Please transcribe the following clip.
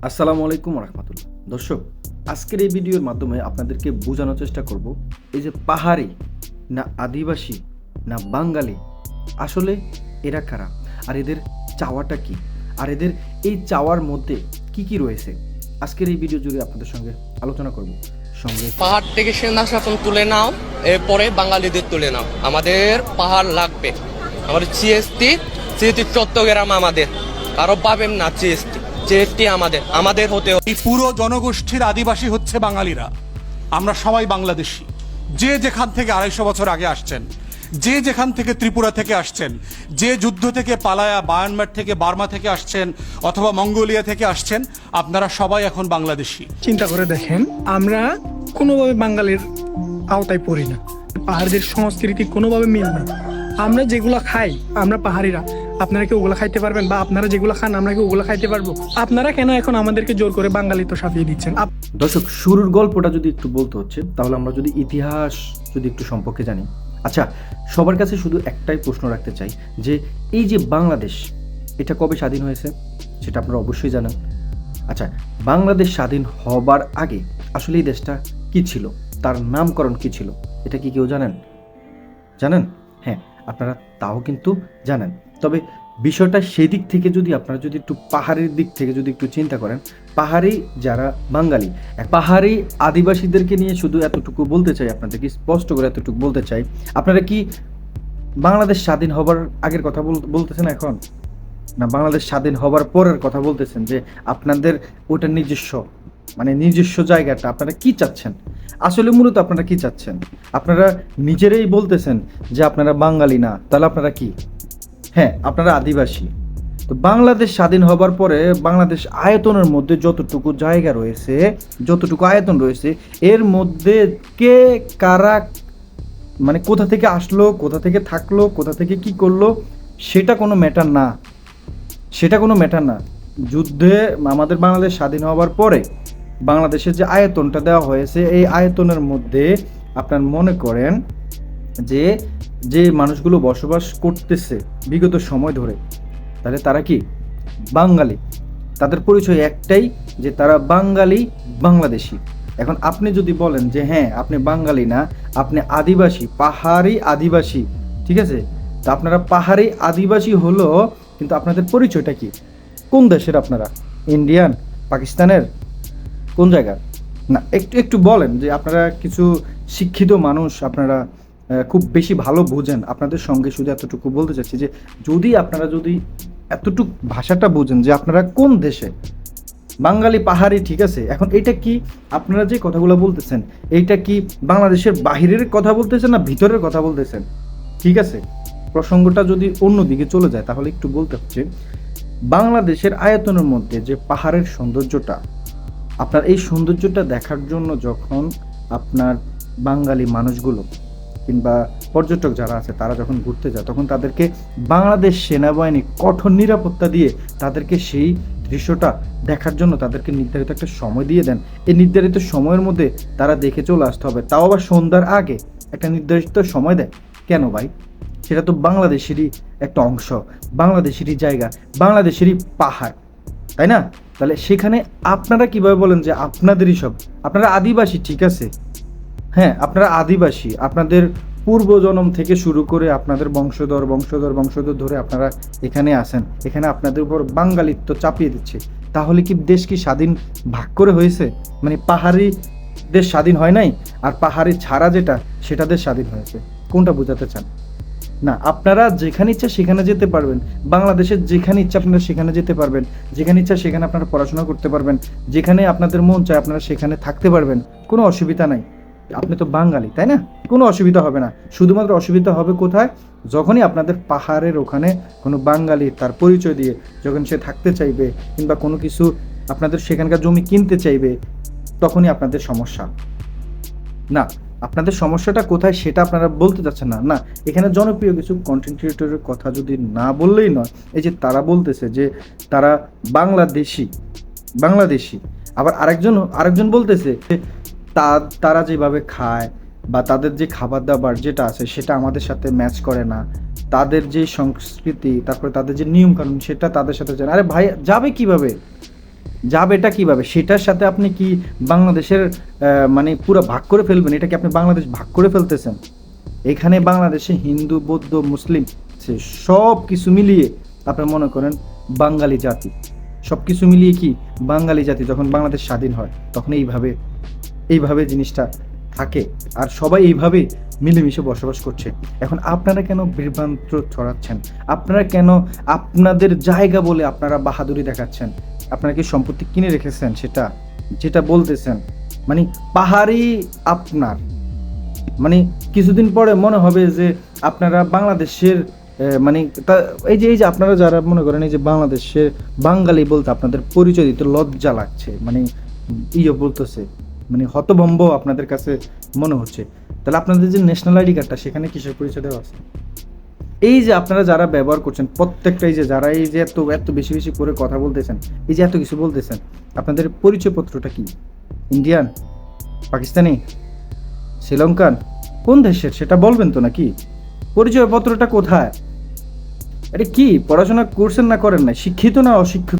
আসসালামু আলাইকুম রহমতুল্লাহ। দর্শক, আজকের এই ভিডিওর মাধ্যমে আপনাদেরকে বোঝানোর চেষ্টা করব এই যে পাহাড়ি না আদিবাসী না বাঙালি, আসলে এরা কারা, আর এদের চাওয়াটা কি, আর এদের এই চাওয়ার মধ্যে কি কি রয়েছে, আজকের এই ভিডিও জুড়ে আপনাদের সঙ্গে আলোচনা করব। সঙ্গে পাহাড় থেকে সেনা শাসন তুলে নাও, এরপরে বাঙালিদের তুলে নাও। আমাদের পাহাড় লাগবে, আমাদের জিএসটি চট্টগ্রাম আমাদের, কারো পাবেন না। জিএসটি আমাদের আমাদের হতে হবে। এই পুরো জনগোষ্ঠীর আদিবাসী হচ্ছে বাঙালিরা। আমরা সবাই বাংলাদেশী। যে যেখান থেকে 250 বছর আগে আসছেন, যে যেখান থেকে ত্রিপুরা থেকে আসছেন, যে যুদ্ধ থেকে পালায়া বায়ানমার থেকে বার্মা থেকে আসছেন অথবা মঙ্গোলিয়া থেকে আসছেন, আপনারা সবাই এখন বাংলাদেশী। চিন্তা করে দেখেন, আমরা কোনোভাবে বাঙালির আওতায় পড়ি না। পাহাড়িদের সংস্কৃতি কোনোভাবে মিল না। আমরা যেগুলা খাই, আমরা পাহাড়িরা, আপনারা কি ওগুলা খাইতে পারবেন? বা আপনারা যেগুলা খান, আমরা কি ওগুলা খাইতে পারবো? আপনারা কেন এখন আমাদেরকে জোর করে বাঙালি তো সাফিয়ে দিচ্ছেন? দর্শক, শুরুর গল্পটা যদি একটু বলতে হচ্ছে, তাহলে আমরা যদি ইতিহাস যদি একটু সম্পর্কে জানি। আচ্ছা, সবার কাছে শুধু একটাই প্রশ্ন রাখতে চাই যে এই যে বাংলাদেশ, এটা কবে স্বাধীন হয়েছে সেটা আপনারা অবশ্যই জানেন। আচ্ছা, বাংলাদেশ স্বাধীন হবার আগে আসলে এই দেশটা কি ছিল, তার নামকরণ কি ছিল, এটা কি কেউ জানেন? জানেন? হ্যাঁ, আপনারা তাও কিন্তু জানেন। তবে বিষয়টা সেই দিক থেকে যদি আপনারা যদি একটু পাহাড়ের দিক থেকে যদি একটু চিন্তা করেন, পাহাড়ি যারা বাঙালি, পাহাড়ি আদিবাসীদেরকে নিয়ে শুধু এতটুকু বলতে চাই, আপনাদেরকে স্পষ্ট করে এতটুকু বলতে চাই, আপনারা কি বাংলাদেশ স্বাধীন হবার আগের কথা বলতেছেন এখন, না বাংলাদেশ স্বাধীন হবার পরের কথা বলতেছেন? যে আপনাদের ওটা নিজস্ব, মানে নিজস্ব জায়গাটা আপনারা কি চাচ্ছেন? আসলে মূলত আপনারা কি চাচ্ছেন? আপনারা নিজেরাই বলতেছেন যে আপনারা বাঙালি না, তাহলে আপনারা কি? হ্যাঁ, আপনারা আদিবাসী। তো বাংলাদেশ স্বাধীন হবার পরে বাংলাদেশ আয়তনের মধ্যে যতটুকু জায়গা রয়েছে, যতটুকু আয়তন রয়েছে, এর মধ্যে কে কারা, মানে কোথা থেকে আসলো, কোথা থেকে থাকলো, কোথা থেকে কি করলো, সেটা কোনো ম্যাটার না। সেটা কোনো ম্যাটার না। যুদ্ধে আমাদের বাংলাদেশ স্বাধীন হওয়ার পরে বাংলাদেশের যে আয়তনটা দেওয়া হয়েছে, এই আয়তনের মধ্যে আপনার মনে করেন যে যে মানুষগুলো বসবাস করতেছে বিগত সময় ধরে, তাহলে তারা কি বাঙালি। তাদের পরিচয় একটাই, যে তারা বাঙালি, বাংলাদেশি। এখন আপনি যদি বলেন যে হ্যাঁ আপনি বাঙালি না, আপনি আদিবাসী, পাহাড়ি আদিবাসী, ঠিক আছে, তা আপনারা পাহাড়ি আদিবাসী হলো, কিন্তু আপনাদের পরিচয়টা কি? কোন দেশের আপনারা? ইন্ডিয়ান, পাকিস্তানের, কোন জায়গার? না, একটু একটু বলেন যে আপনারা কিছু শিক্ষিত মানুষ, আপনারা খুব বেশি ভালো বোঝেন। আপনাদের সঙ্গে শুধু এতটুকু বলতে চাচ্ছি যে যদি আপনারা যদি এতটুকু ভাষাটা বোঝেন যে আপনারা কোন দেশে, বাঙালি, পাহাড়ি, ঠিক আছে, এখন এটা কি আপনারা যে কথাগুলো বলতেছেন, এইটা কি বাংলাদেশের বাহিরের কথা বলতেছেন না ভিতরের কথা বলতেছেন? ঠিক আছে, প্রসঙ্গটা যদি অন্য দিকে চলে যায় তাহলে একটু বলতে হচ্ছে, বাংলাদেশের আয়তনের মধ্যে যে পাহাড়ের সৌন্দর্যটা, আপনার এই সৌন্দর্যটা দেখার জন্য যখন আপনার বাঙালি মানুষগুলো কিংবা পর্যটক যারা আছে তারা যখন ঘুরতে যায়, তখন তাদেরকে বাংলাদেশ সেনাবাহিনী কঠোর নিরাপত্তা দিয়ে তাদেরকে সেই দৃশ্যটা দেখার জন্য তাদেরকে নির্ধারিত একটা সময় দিয়ে দেন। এই নির্ধারিত সময়ের মধ্যে তারা দেখে চলে আসতে হবে, তাও আবার সন্ধ্যার আগে একটা নির্ধারিত সময় দেয়। কেন ভাই? সেটা তো বাংলাদেশেরই একটা অংশ, বাংলাদেশেরই জায়গা, বাংলাদেশেরই পাহাড়, তাই না? তাহলে সেখানে আপনারা কিভাবে বলেন যে আপনাদেরই সব? আপনারা আদিবাসী, ঠিক আছে, হ্যাঁ আপনারা আদিবাসী, আপনাদের পূর্বজন্ম থেকে শুরু করে আপনাদের বংশধর বংশধর বংশধর ধরে আপনারা এখানে আসেন, এখানে আপনাদের উপর বাঙালিত্ব চাপিয়ে দিচ্ছে। তাহলে কি দেশ কি স্বাধীন ভাগ করে হয়েছে? মানে পাহাড়ি দেশ স্বাধীন হয় নাই, আর পাহাড়ি ছাড়া যেটা সেটা দেশ স্বাধীন হয়েছে? কোনটা বোঝাতে চান? না, আপনারা যেখানে ইচ্ছা সেখানে যেতে পারবেন, বাংলাদেশের যেখানে ইচ্ছা আপনারা সেখানে যেতে পারবেন, যেখানে ইচ্ছা সেখানে আপনারা পড়াশোনা করতে পারবেন, যেখানে আপনাদের মন চায় আপনারা সেখানে থাকতে পারবেন, কোনো অসুবিধা নাই। আপনি তো বাঙালি, তাই না? কোনো অসুবিধা হবে না। শুধুমাত্র অসুবিধা হবে কোথায়? যখনই আপনাদের পাহাড়ের ওখানে কোনো বাঙালি তার পরিচয় দিয়ে যখন সে থাকতে চাইবে কিংবা কোনো কিছু আপনাদের সেখানকার জমি কিনতে চাইবে, তখনই আপনাদের সমস্যা। না, আপনাদের সমস্যাটা কোথায় সেটা আপনারা বলতে চাচ্ছেন না। না, এখানে জনপ্রিয় কিছু কন্টেন্ট ক্রিয়েটরের কথা যদি না বললেই নয়। এই যে তারা বলতেছে যে তারা বাংলাদেশি, বাংলাদেশি, আবার আরেকজন বলতেছে যে তারা যেভাবে খায় বা তাদের যে খাবার দাবার যেটা আছে সেটা আমাদের সাথে ম্যাচ করে না, তাদের যে সংস্কৃতি, তারপরে তাদের যে নিয়ম কানুন সেটা তাদের সাথে যায় না। আরে ভাই, যাবে কিভাবে? যাবেটা কিভাবে, সেটার সাথে আপনি কি বাংলাদেশের মানে পুরো ভাগ করে ফেলবেন? এটা কি আপনি বাংলাদেশ ভাগ করে ফেলতেছেন? এখানে বাংলাদেশে হিন্দু, বৌদ্ধ, মুসলিম সব কিছু মিলিয়ে আপনার মনে করেন বাঙালি জাতি, সব কিছু মিলিয়ে কি বাঙালি জাতি যখন বাংলাদেশ স্বাধীন হয় তখন এইভাবে জিনিসটা থাকে, আর সবাই এইভাবে মিলেমিশে বসবাস করছে। এখন আপনারা কেন বিভ্রান্ত ছড়াচ্ছেন? আপনারা কেন আপনাদের জায়গা বলে আপনারা বাহাদুরি দেখাচ্ছেন? আপনারা কি সম্পত্তি কিনে রেখেছেন? যেটা বলতেছেন মানে পাহাড়ি আপনার, মানে কিছুদিন পরে মনে হবে যে আপনারা বাংলাদেশের মানে এই যে আপনারা যারা মনে করেন এই যে বাংলাদেশের বাঙালি বলতে আপনাদের পরিচয় দিতে লজ্জা লাগছে, মানে বলতেছে, মানে হতভম্ব আপনাদের কাছে মনে হচ্ছে। তাহলে আপনাদের যে ন্যাশনাল আইডি কার্ডটা সেখানে কিসের পরিচয় দেওয়া আছে? এই যে আপনারা যারা ব্যবহার করছেন প্রত্যেকটাই, যে যারা এই যে এত বেশি বেশি করে কথা বলতেছেন, এই যে এত কিছু বলতেছেন, আপনাদের পরিচয়পত্রটা কি? ইন্ডিয়ান, পাকিস্তানি, শ্রীলঙ্কান, কোন দেশের সেটা বলবেন তো নাকি? পরিচয়পত্রটা কোথায়? এটা কি পড়াশোনা করছেন না করেন না? শিক্ষিত না অশিক্ষিত?